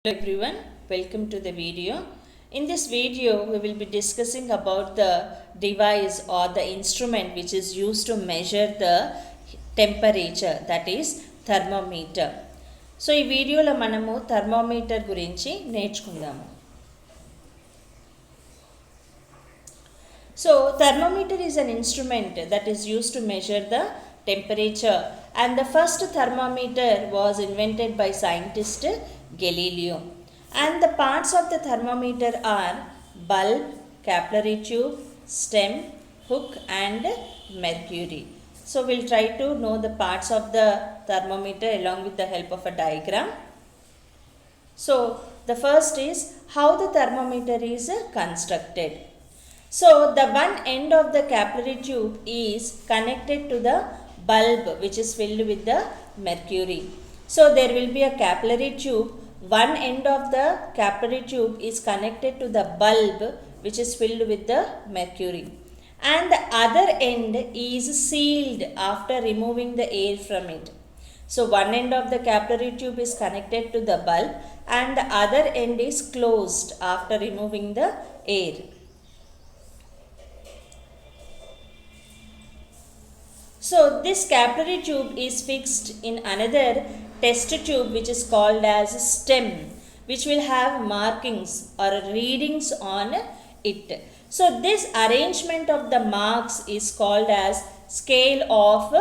Hello everyone, welcome to the video. In this video, we will be discussing about the device or the instrument which is used to measure the temperature, that is thermometer. So ఈ వీడియోలో మనము thermometer గురించి నేర్చుకుందాము. So thermometer is an instrument that is used to measure the temperature, and the first thermometer was invented by scientist Galileo. And the parts of the thermometer are bulb, capillary tube, stem, hook and mercury. So we'll try to know the parts of the thermometer along with the help of a diagram. So the first is how the thermometer is constructed. So the one end of the capillary tube is connected to the bulb which is filled with the mercury. So there will be a capillary tube. One end of the capillary tube is connected to the bulb which is filled with the mercury, and the other end is sealed after removing the air from it. So one end of the capillary tube is connected to the bulb and the other end is closed after removing the air. So this capillary tube is fixed in another test tube which is called as stem, which will have markings or readings on it. So this arrangement of the marks is called as scale of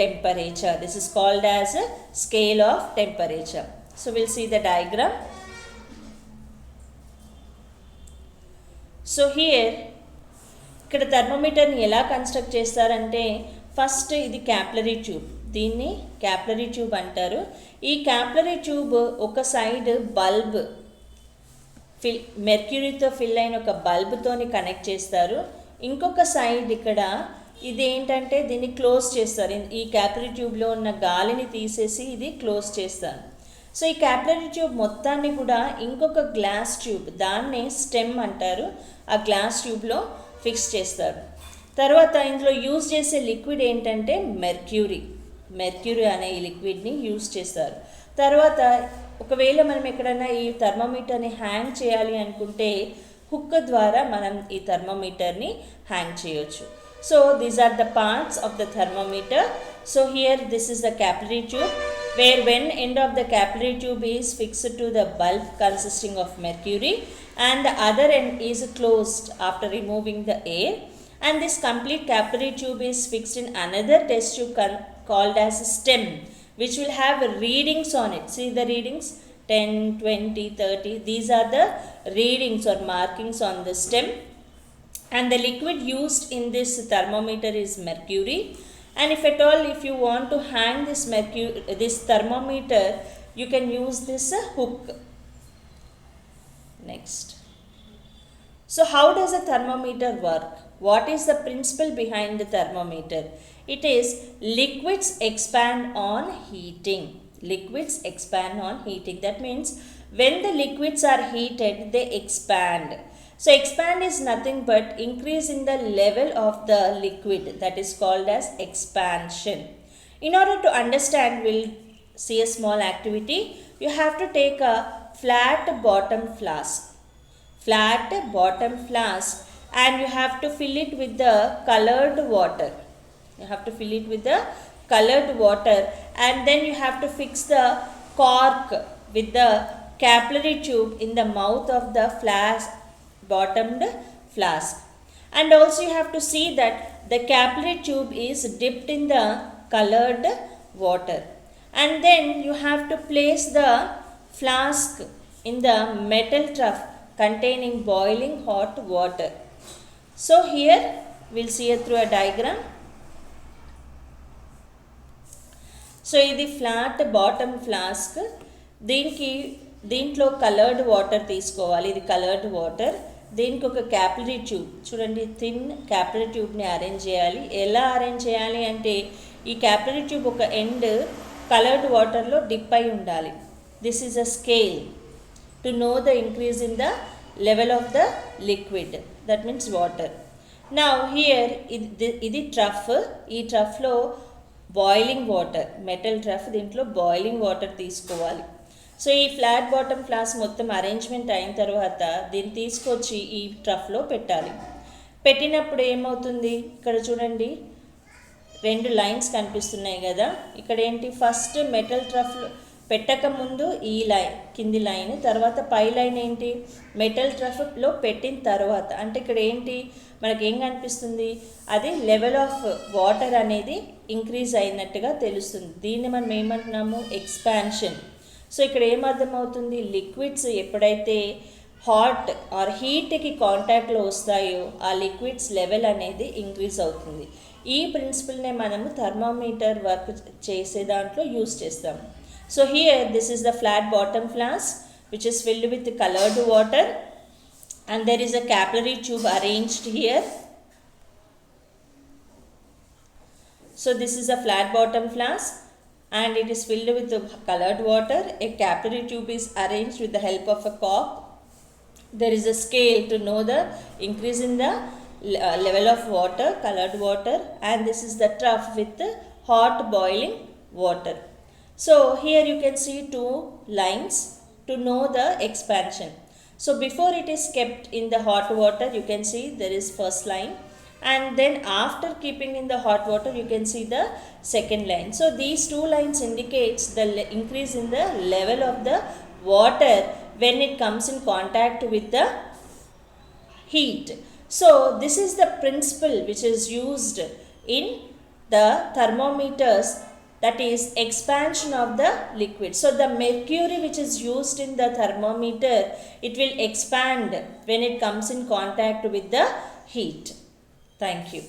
temperature. This is called as scale of temperature. So we'll see the diagram. So here ఇక్కడ థర్మోమీటర్ని ఎలా construct చేస్తారంటే, first ఇది capillary tube, దీన్ని capillary tube అంటారు. ఈ capillary tube ఒక side bulb మెర్క్యూరీతో fill అయిన ఒక బల్బ్తోని కనెక్ట్ చేస్తారు. ఇంకొక సైడ్ ఇక్కడ ఇది ఏంటంటే దీన్ని క్లోజ్ చేస్తారు. ఈ క్యాపిలరీ ట్యూబ్లో ఉన్న గాలిని తీసేసి ఇది క్లోజ్ చేస్తారు. సో ఈ క్యాపిలరీ ట్యూబ్ మొత్తాన్ని కూడా ఇంకొక గ్లాస్ ట్యూబ్, దాన్నే స్టెమ్ అంటారు, ఆ గ్లాస్ ట్యూబ్లో ఫిక్స్ చేస్తారు. తర్వాత ఇందులో యూజ్ చేసే లిక్విడ్ ఏంటంటే మెర్క్యూరీ అనే ఈ లిక్విడ్ని యూజ్ చేస్తారు. తర్వాత ఒకవేళ మనం ఎక్కడైనా ఈ థర్మోమీటర్ని హ్యాంగ్ చేయాలి అనుకుంటే హుక్ ద్వారా మనం ఈ థర్మోమీటర్ని హ్యాంగ్ చేయొచ్చు. So these are the parts of the thermometer. So here this is the capillary tube, where one end of the capillary tube is fixed to the bulb consisting of mercury and the other end is closed after removing the air, and this complete capillary tube is fixed in another test tube called as stem, which will have readings on it. See the readings 10, 20, 30. These are the readings or markings on the stem, and the liquid used in this thermometer is mercury. And if you want to hang this thermometer, you can use this hook. Next, so how does a thermometer work? What is the principle behind the thermometer? It is liquids expand on heating. That means when the liquids are heated, they expand. So expand is nothing but increase in the level of the liquid, that is called as expansion. In order to understand, we'll see a small activity. You have to take a flat bottom flask and you have to fill it with the colored water. And then you have to fix the cork with the capillary tube in the mouth of the bottomed flask, and also you have to see that the capillary tube is dipped in the colored water, and then you have to place the flask in the metal trough containing boiling hot water. So here we'll see it through a diagram. So ఇది flat bottom flask, దీంట్లో coloured water తీసుకోవాలి. ఇది coloured water. దీనికి ఒక capillary tube, చూడండి thin capillary ట్యూబ్ని arrange చేయాలి. ఎలా arrange చేయాలి అంటే ఈ క్యాపిలరీ ట్యూబ్ ఒక ఎండ్ కలర్డ్ వాటర్లో డిప్ అయి ఉండాలి. This is a scale to know the increase in the level of the liquid, that means water. Now here ఇది ట్రఫ్. ఈ ట్రఫ్లో బాయిలింగ్ వాటర్, మెటల్ ట్రఫ్, దీంట్లో బాయిలింగ్ వాటర్ తీసుకోవాలి. So ఈ flat bottom flask మొత్తం arrangement అయిన తర్వాత దీన్ని తీసుకొచ్చి ఈ ట్రఫ్లో పెట్టాలి. పెట్టినప్పుడు ఏమవుతుంది, ఇక్కడ చూడండి 2 లైన్స్ కనిపిస్తున్నాయి కదా. ఇక్కడ ఏంటి, ఫస్ట్ మెటల్ ట్రఫ్ పెట్టక ముందు ఈ లైన్ కింది లైన్, తర్వాత పై లైన్ ఏంటి మెటల్ ట్రఫ్లో పెట్టిన తర్వాత. అంటే ఇక్కడ ఏంటి మనకి ఏం కనిపిస్తుంది, అది లెవెల్ ఆఫ్ వాటర్ అనేది ఇంక్రీజ్ అయినట్టుగా తెలుస్తుంది. దీన్ని మనం ఏమంటున్నాము, ఎక్స్పాన్షన్. సో ఇక్కడ ఏమర్థమవుతుంది, లిక్విడ్స్ ఎప్పుడైతే హాట్ ఆర్ హీట్కి కాంటాక్ట్లో వస్తాయో ఆ లిక్విడ్స్ లెవెల్ అనేది ఇంక్రీజ్ అవుతుంది. ఈ ప్రిన్సిపల్నే మనము థర్మామీటర్ వర్క్ చేసే దాంట్లో యూస్ చేస్తాము. So here this is the flat bottom flask which is filled with colored water, and there is a capillary tube arranged here. So this is a flat bottom flask and it is filled with colored water. A capillary tube is arranged with the help of a cork. There is a scale to know the increase in the level of water, colored water, and this is the trough with the hot boiling water. So here you can see 2 lines to know the expansion. So before it is kept in the hot water, you can see there is first line, and then after keeping in the hot water you can see the second line. So these 2 lines indicates the increase in the level of the water when it comes in contact with the heat. So this is the principle which is used in the thermometers, that is expansion of the liquid. So the mercury which is used in the thermometer, it will expand when it comes in contact with the heat. Thank you.